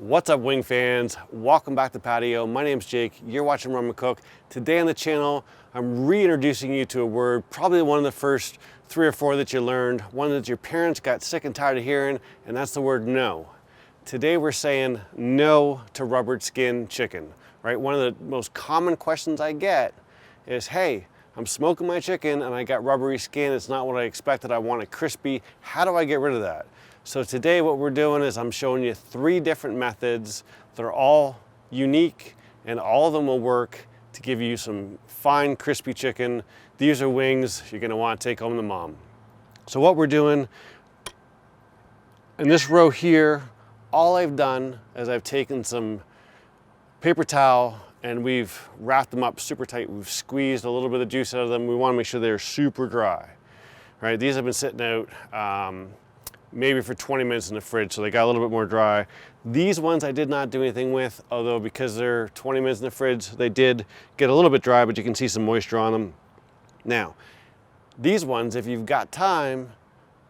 What's up, wing fans? Welcome back to Patio. My name's Jake. You're watching Run Cook. Today on the channel, I'm reintroducing you to a word, probably one of the first 3 or 4 that you learned, one that your parents got sick and tired of hearing, and that's the word no. Today we're saying no to rubbered skin chicken, right? One of the most common questions I get is, hey, I'm smoking my chicken and I got rubbery skin. It's not what I expected. I want it crispy. How do I get rid of that? So today what we're doing is I'm showing you 3 different methods. They're all unique and all of them will work to give you some fine crispy chicken. These are wings you're gonna want to take home to mom. So what we're doing in this row here, all I've done is I've taken some paper towel and we've wrapped them up super tight. We've squeezed a little bit of juice out of them. We want to make sure they're super dry, right? These have been sitting out maybe for 20 minutes in the fridge, so they got a little bit more dry. These ones I did not do anything with, although because they're 20 minutes in the fridge, they did get a little bit dry, but you can see some moisture on them. Now, these ones, if you've got time,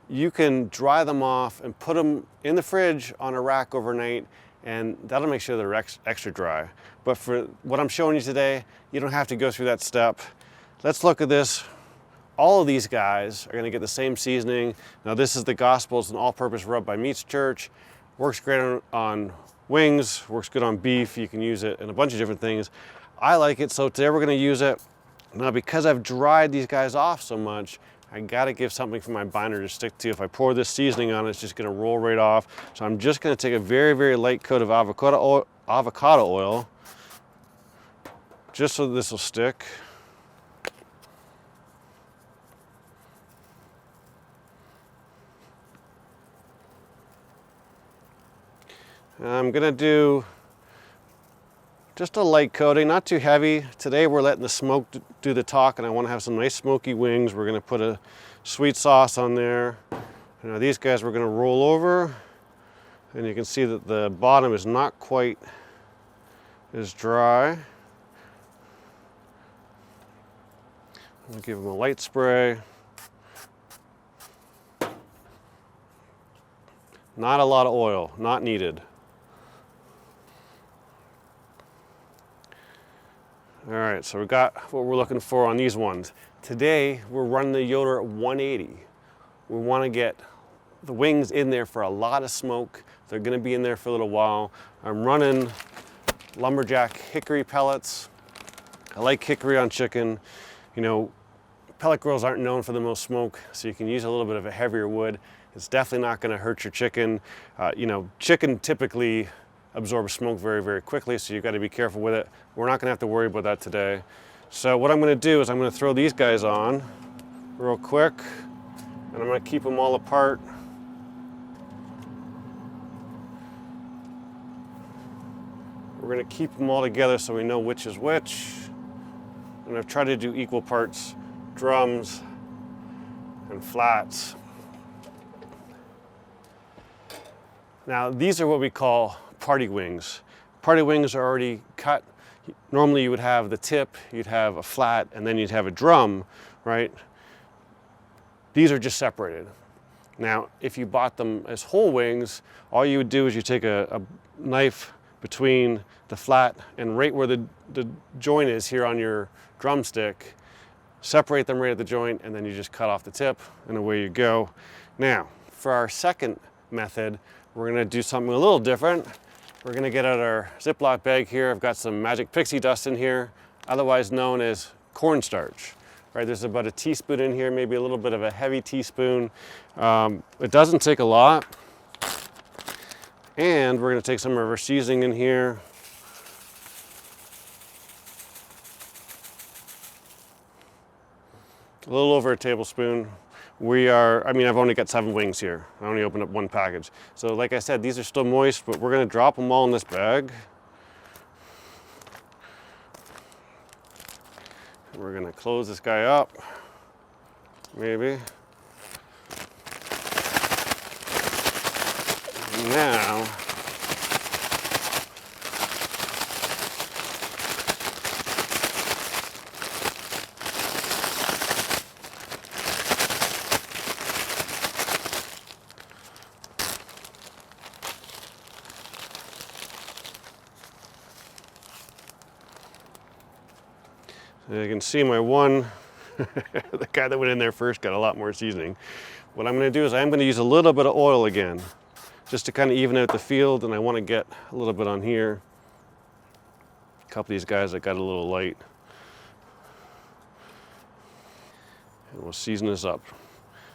you can dry them off and put them in the fridge on a rack overnight, and that'll make sure they're extra dry. But for what I'm showing you today, you don't have to go through that step. Let's look at this. All of these guys are gonna get the same seasoning. Now this is the Gospel. It's an all-purpose rub by Meats Church. Works great on wings, works good on beef. You can use it in a bunch of different things. I like it, so today we're gonna use it. Now because I've dried these guys off so much, I gotta give something for my binder to stick to. If I pour this seasoning on, it's just gonna roll right off. So I'm just gonna take a very, very light coat of avocado oil, just so this will stick. I'm gonna do just a light coating, not too heavy. Today we're letting the smoke do the talk, and I wanna have some nice smoky wings. We're gonna put a sweet sauce on there. Now these guys we're gonna roll over, and you can see that the bottom is not quite as dry. I'll give them a light spray. Not a lot of oil, not needed. All right, so we got what we're looking for on these ones. Today, we're running the Yoder at 180. We want to get the wings in there for a lot of smoke. They're going to be in there for a little while. I'm running lumberjack hickory pellets. I like hickory on chicken. You know, pellet grills aren't known for the most smoke, so you can use a little bit of a heavier wood. It's definitely not going to hurt your chicken. You know, chicken typically absorbs smoke very, very quickly, so you've got to be careful with it. We're not going to have to worry about that today. So what I'm going to do is I'm going to throw these guys on real quick, and I'm going to keep them all apart. We're going to keep them all together so we know which is which. And I've tried to do equal parts drums and flats. Now these are what we call party wings. Party wings are already cut. Normally you would have the tip, you'd have a flat, and then you'd have a drum, right? These are just separated. Now, if you bought them as whole wings, all you would do is you take a knife between the flat and right where the joint is here on your drumstick, separate them right at the joint, and then you just cut off the tip, and away you go. Now, for our second method, we're gonna do something a little different. We're gonna get out our Ziploc bag here. I've got some magic pixie dust in here, otherwise known as cornstarch. Right, there's about a teaspoon in here, maybe a little bit of a heavy teaspoon. It doesn't take a lot. And we're gonna take some of our seasoning in here. A little over a tablespoon. I've only got 7 wings here. I only opened up 1 package. So like I said, these are still moist, but we're gonna drop them all in this bag. We're gonna close this guy up, maybe. Now, And you can see my one, the guy that went in there first got a lot more seasoning. What I'm going to do is I'm going to use a little bit of oil again, just to kind of even out the field, and I want to get a little bit on here. A couple of these guys that got a little light. And we'll season this up.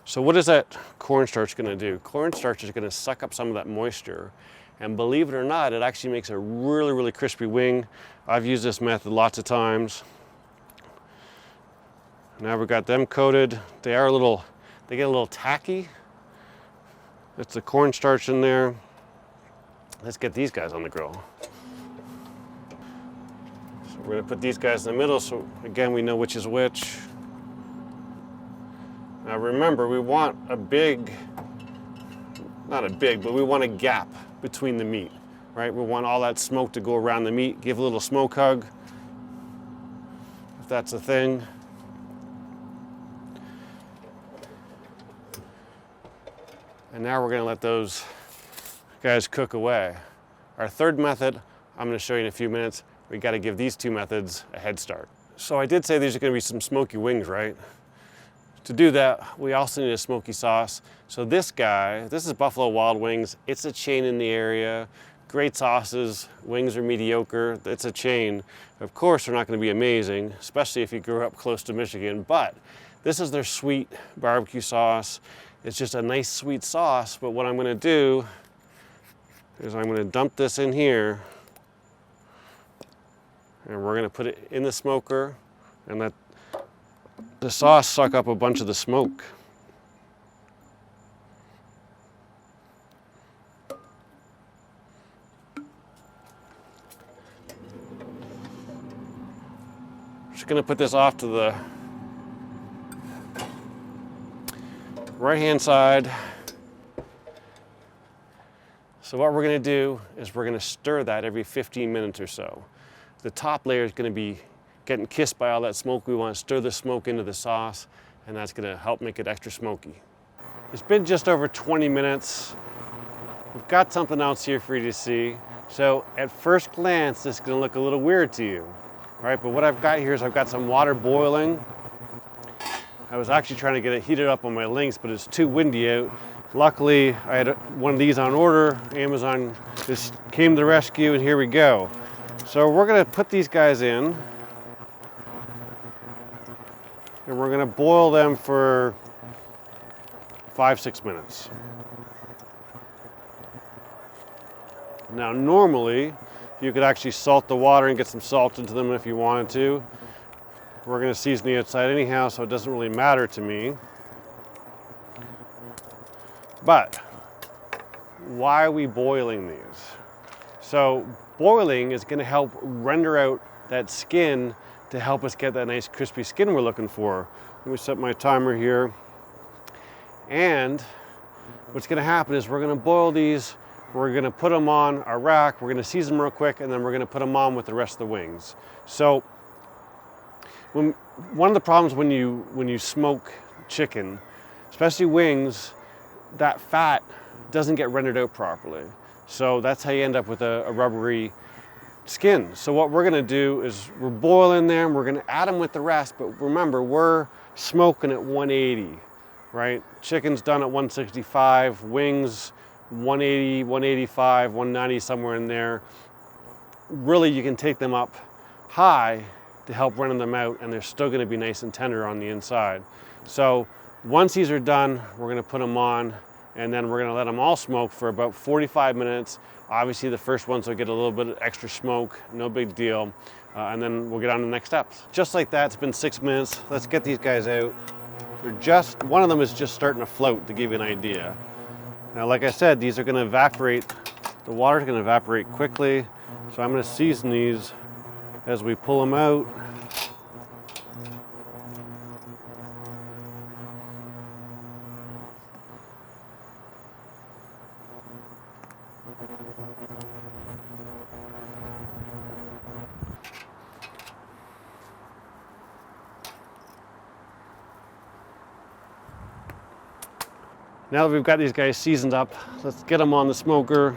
So what is that cornstarch going to do? Cornstarch is going to suck up some of that moisture, and believe it or not, it actually makes a really, really crispy wing. I've used this method lots of times. Now we've got them coated. They get a little tacky. That's the cornstarch in there. Let's get these guys on the grill. So we're gonna put these guys in the middle so again we know which is which. Now remember, we want but we want a gap between the meat, right? We want all that smoke to go around the meat, give a little smoke hug, if that's a thing. And now we're gonna let those guys cook away. Our third method, I'm gonna show you in a few minutes. We gotta give these two methods a head start. So I did say these are gonna be some smoky wings, right? To do that, we also need a smoky sauce. So this is Buffalo Wild Wings. It's a chain in the area. Great sauces, wings are mediocre. It's a chain. Of course, they're not gonna be amazing, especially if you grew up close to Michigan, but this is their sweet barbecue sauce. It's just a nice sweet sauce, but what I'm gonna do is I'm gonna dump this in here and we're gonna put it in the smoker and let the sauce suck up a bunch of the smoke. Just gonna put this off to the right-hand side. So what we're gonna do is we're gonna stir that every 15 minutes or so. The top layer is gonna be getting kissed by all that smoke. We wanna stir the smoke into the sauce, and that's gonna help make it extra smoky. It's been just over 20 minutes. We've got something else here for you to see. So at first glance, this is gonna look a little weird to you, right? But what I've got here is I've got some water boiling. I was actually trying to get it heated up on my links, but it's too windy out. Luckily, I had one of these on order. Amazon just came to the rescue, and here we go. So we're gonna put these guys in, and we're gonna boil them for 5-6 minutes. Now, normally, you could actually salt the water and get some salt into them if you wanted to. We're gonna season the outside anyhow, so it doesn't really matter to me. But why are we boiling these? So boiling is gonna help render out that skin to help us get that nice crispy skin we're looking for. Let me set my timer here. And what's gonna happen is we're gonna boil these, we're gonna put them on our rack, we're gonna season them real quick, and then we're gonna put them on with the rest of the wings. So one of the problems when you smoke chicken, especially wings, that fat doesn't get rendered out properly. So that's how you end up with a rubbery skin. So what we're gonna do is we're boiling them, we're gonna add them with the rest, but remember, we're smoking at 180, right? Chicken's done at 165, wings 180, 185, 190, somewhere in there. Really, you can take them up high to help render them out, and they're still gonna be nice and tender on the inside. So once these are done, we're gonna put them on, and then we're gonna let them all smoke for about 45 minutes. Obviously, the first ones will get a little bit of extra smoke, no big deal, and then we'll get on to the next steps. Just like that, it's been 6 minutes. Let's get these guys out. One of them is just starting to float, to give you an idea. Now, like I said, these are gonna evaporate. The water's gonna evaporate quickly, so I'm gonna season these as we pull them out. Now that we've got these guys seasoned up, let's get them on the smoker.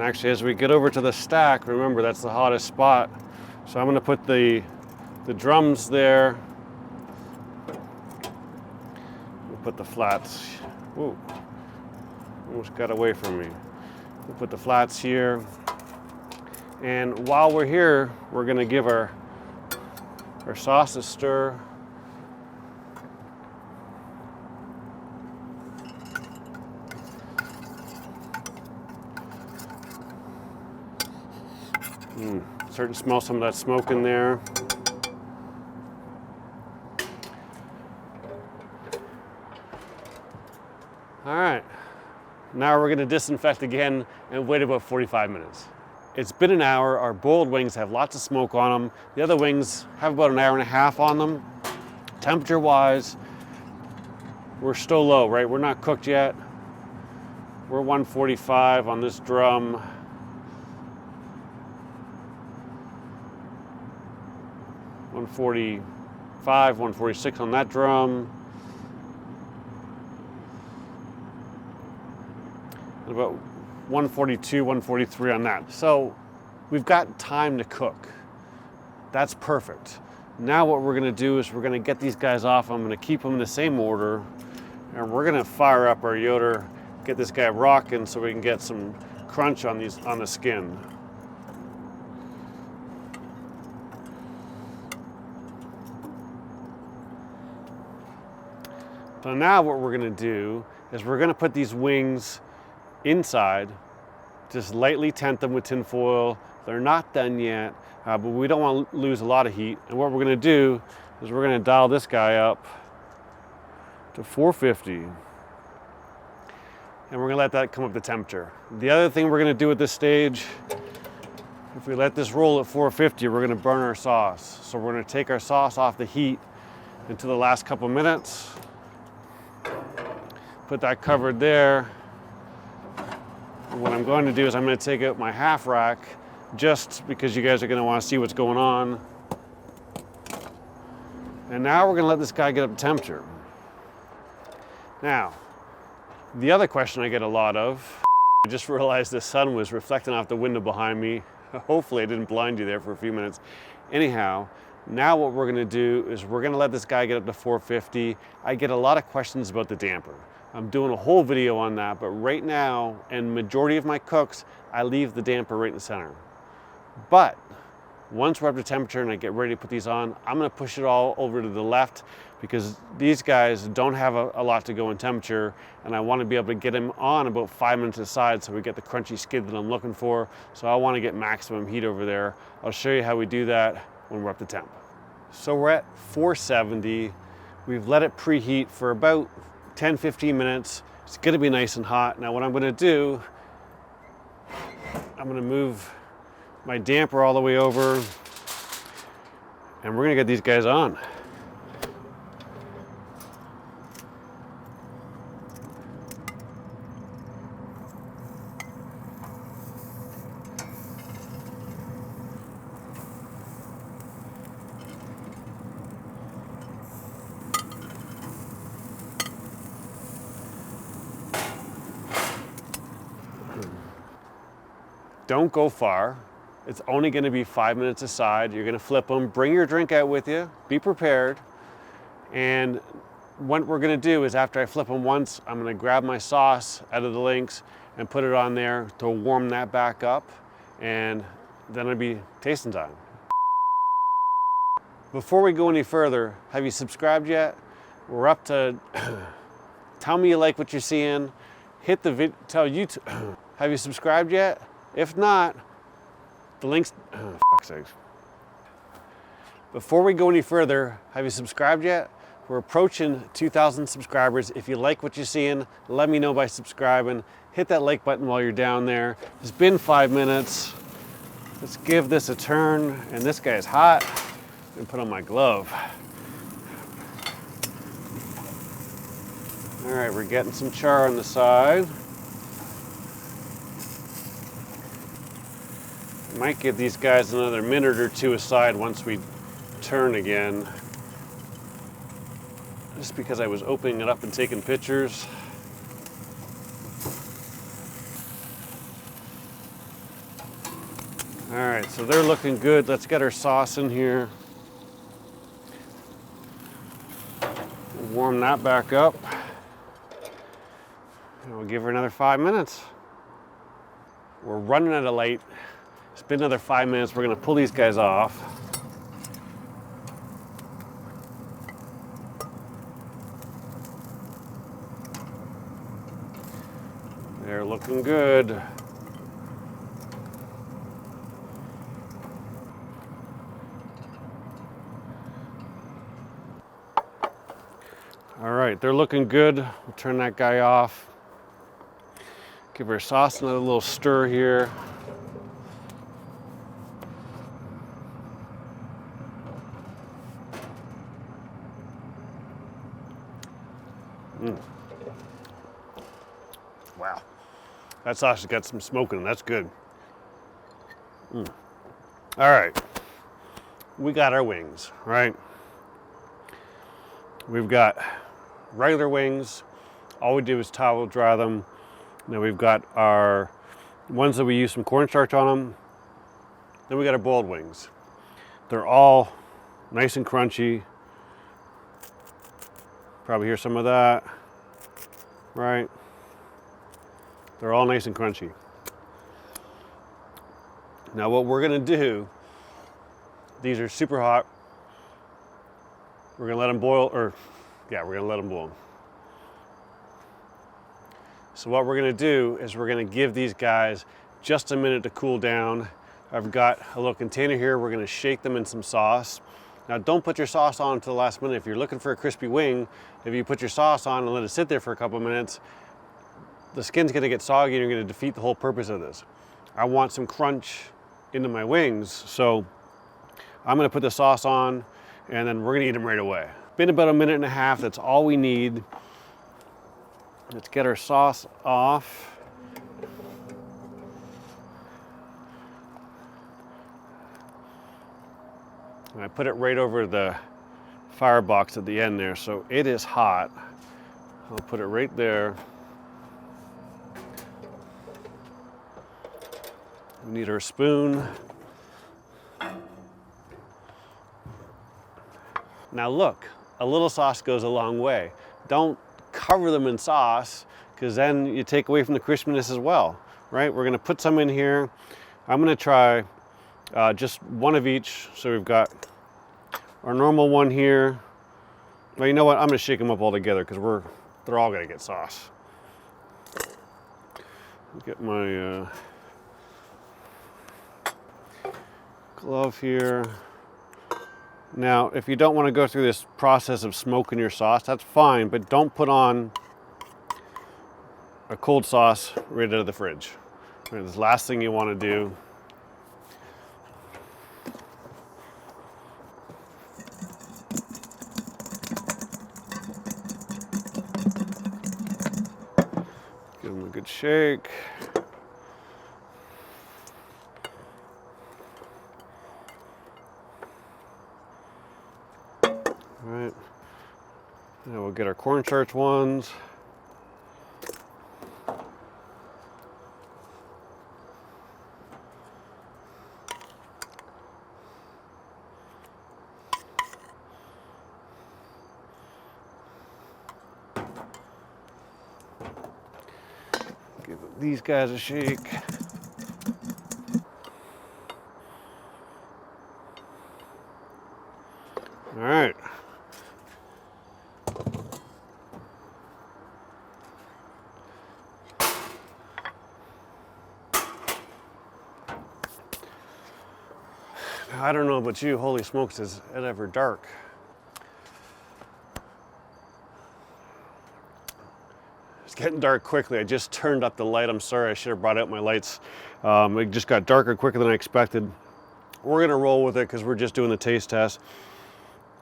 Actually, as we get over to the stack, remember that's the hottest spot. So I'm gonna put the drums there. We'll put the flats. Whoa, almost got away from me. We'll put the flats here. And while we're here, we're gonna give our sauce a stir. Starting to smell some of that smoke in there. All right, now we're gonna disinfect again and wait about 45 minutes. It's been an hour. Our boiled wings have lots of smoke on them. The other wings have about an hour and a half on them. Temperature wise, we're still low, right? We're not cooked yet. We're 145 on this drum. 145, 146 on that drum. And about 142, 143 on that. So we've got time to cook. That's perfect. Now what we're gonna do is we're gonna get these guys off. I'm gonna keep them in the same order, and we're gonna fire up our Yoder, get this guy rocking so we can get some crunch on the skin. So now what we're gonna do is we're gonna put these wings inside, just lightly tent them with tin foil. They're not done yet, but we don't want to lose a lot of heat. And what we're gonna do is we're gonna dial this guy up to 450. And we're gonna let that come up to temperature. The other thing we're gonna do at this stage, if we let this roll at 450, we're gonna burn our sauce. So we're gonna take our sauce off the heat into the last couple minutes. Put that covered there. And what I'm going to do is I'm going to take out my half rack, just because you guys are going to want to see what's going on. And now we're going to let this guy get up to temperature. Now, the other question I get a lot of, I just realized the sun was reflecting off the window behind me. Hopefully I didn't blind you there for a few minutes. Anyhow, now what we're going to do is we're going to let this guy get up to 450. I get a lot of questions about the damper. I'm doing a whole video on that, but right now, and majority of my cooks, I leave the damper right in the center. But once we're up to temperature and I get ready to put these on, I'm gonna push it all over to the left, because these guys don't have a lot to go in temperature, and I wanna be able to get them on about 5 minutes aside so we get the crunchy skid that I'm looking for. So I wanna get maximum heat over there. I'll show you how we do that when we're up to temp. So we're at 470. We've let it preheat for about 10-15 minutes. It's gonna be nice and hot. Now what I'm gonna do, I'm gonna move my damper all the way over, and we're gonna get these guys on. Don't go far. It's only gonna be 5 minutes aside. You're gonna flip them, bring your drink out with you, be prepared. And what we're gonna do is after I flip them once, I'm gonna grab my sauce out of the links and put it on there to warm that back up. And then it'll be tasting time. Before we go any further, have you subscribed yet? We're up to, tell me you like what you're seeing. Hit the video, tell YouTube, have you subscribed yet? If not, the links, fuck's sakes. Before we go any further, have you subscribed yet? We're approaching 2,000 subscribers. If you like what you're seeing, let me know by subscribing. Hit that like button while you're down there. It's been 5 minutes. Let's give this a turn. And this guy's hot. And put on my glove. All right, we're getting some char on the side. Might give these guys another minute or two aside once we turn again. Just because I was opening it up and taking pictures. All right, so they're looking good. Let's get our sauce in here. Warm that back up. And we'll give her another 5 minutes. We're running out of light. It's been another 5 minutes. We're gonna pull these guys off. They're looking good. All right, they're looking good. We'll turn that guy off. Give our sauce another little stir here. Wow, that sauce has got some smoke in it. That's good. All right, we got our wings, right? We've got regular wings. All we do is towel dry them. Now we've got our ones that we use some cornstarch on them. Then we got our boiled wings. They're all nice and crunchy. Probably hear some of that, right? They're all nice and crunchy. Now what we're gonna do, these are super hot. We're gonna let them boil, we're gonna let them boil. So what we're gonna do is we're gonna give these guys just a minute to cool down. I've got a little container here. We're gonna shake them in some sauce. Now don't put your sauce on until the last minute. If you're looking for a crispy wing, if you put your sauce on and let it sit there for a couple minutes, the skin's gonna get soggy and you're gonna defeat the whole purpose of this. I want some crunch into my wings, so I'm gonna put the sauce on and then we're gonna eat them right away. Been about a minute and a half, that's all we need. Let's get our sauce off. And I put it right over the firebox at the end there, so it is hot. I'll put it right there. We need our spoon. Now look, a little sauce goes a long way. Don't cover them in sauce, because then you take away from the crispiness as well, right? We're gonna put some in here. I'm gonna try just one of each. So we've got our normal one here. Well, you know what? I'm gonna shake them up all together because they're all gonna get sauce. Get my glove here. Now, if you don't want to go through this process of smoking your sauce, that's fine, but don't put on a cold sauce right out of the fridge. Right, that's the last thing you want to do. Give them a good shake. All right, now we'll get our cornstarch ones. Give these guys a shake. All right. I don't know about you, holy smokes, is it ever dark. It's getting dark quickly. I just turned up the light. I'm sorry, I should have brought out my lights. It just got darker quicker than I expected. We're gonna roll with it because we're just doing the taste test.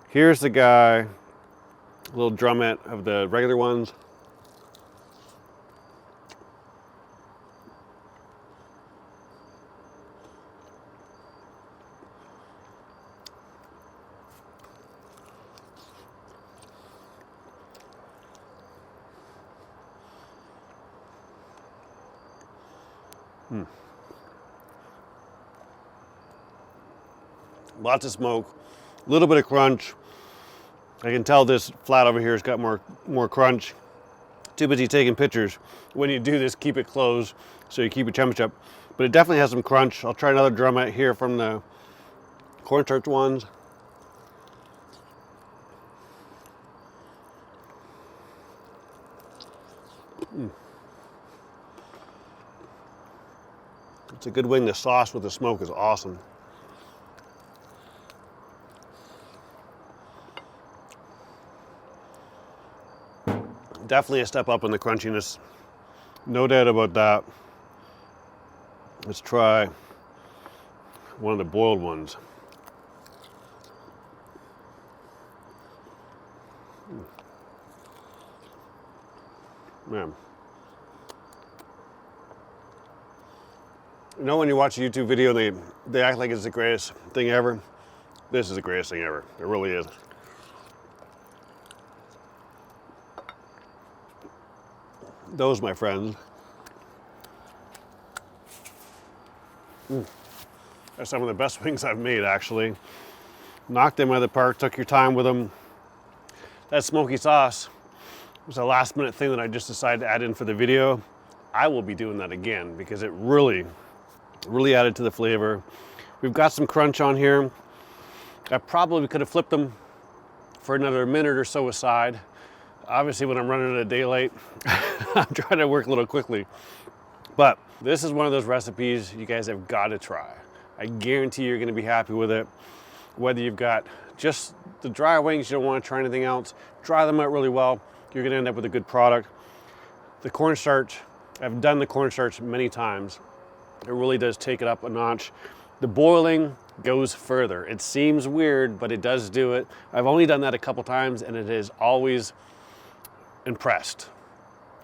Here's the guy, a little drumette of the regular ones. Lots of smoke, a little bit of crunch. I can tell this flat over here has got more crunch. Too busy taking pictures. When you do this, keep it closed so you keep your temperature up. But it definitely has some crunch. I'll try another drum out here from the cornstarch ones. It's a good wing. The sauce with the smoke is awesome. Definitely a step up in the crunchiness. No doubt about that. Let's try one of the boiled ones. Man. You know when you watch a YouTube video and they act like it's the greatest thing ever? This is the greatest thing ever. It really is. Those, my friends, are some of the best wings I've made, actually. Knocked them out of the park, took your time with them. That smoky sauce was a last minute thing that I just decided to add in for the video. I will be doing that again because it really added to the flavor. We've got some crunch on here. I probably could have flipped them for another minute or so aside. Obviously, when I'm running a day late, I'm trying to work a little quickly. But this is one of those recipes you guys have got to try. I guarantee you're going to be happy with it. Whether you've got just the dry wings, you don't want to try anything else, dry them out really well, you're going to end up with a good product. The cornstarch, I've done the cornstarch many times. It really does take it up a notch. The boiling goes further. It seems weird, but it does do it. I've only done that a couple times and it is always impressed.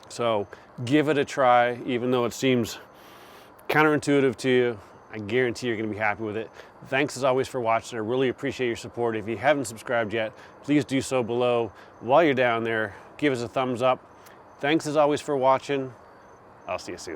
So give it a try, even though it seems counterintuitive to you. I guarantee you're going to be happy with it. Thanks as always for watching. I really appreciate your support. If you haven't subscribed yet, please do so below. While you're down there, give us a thumbs up. Thanks as always for watching. I'll see you soon.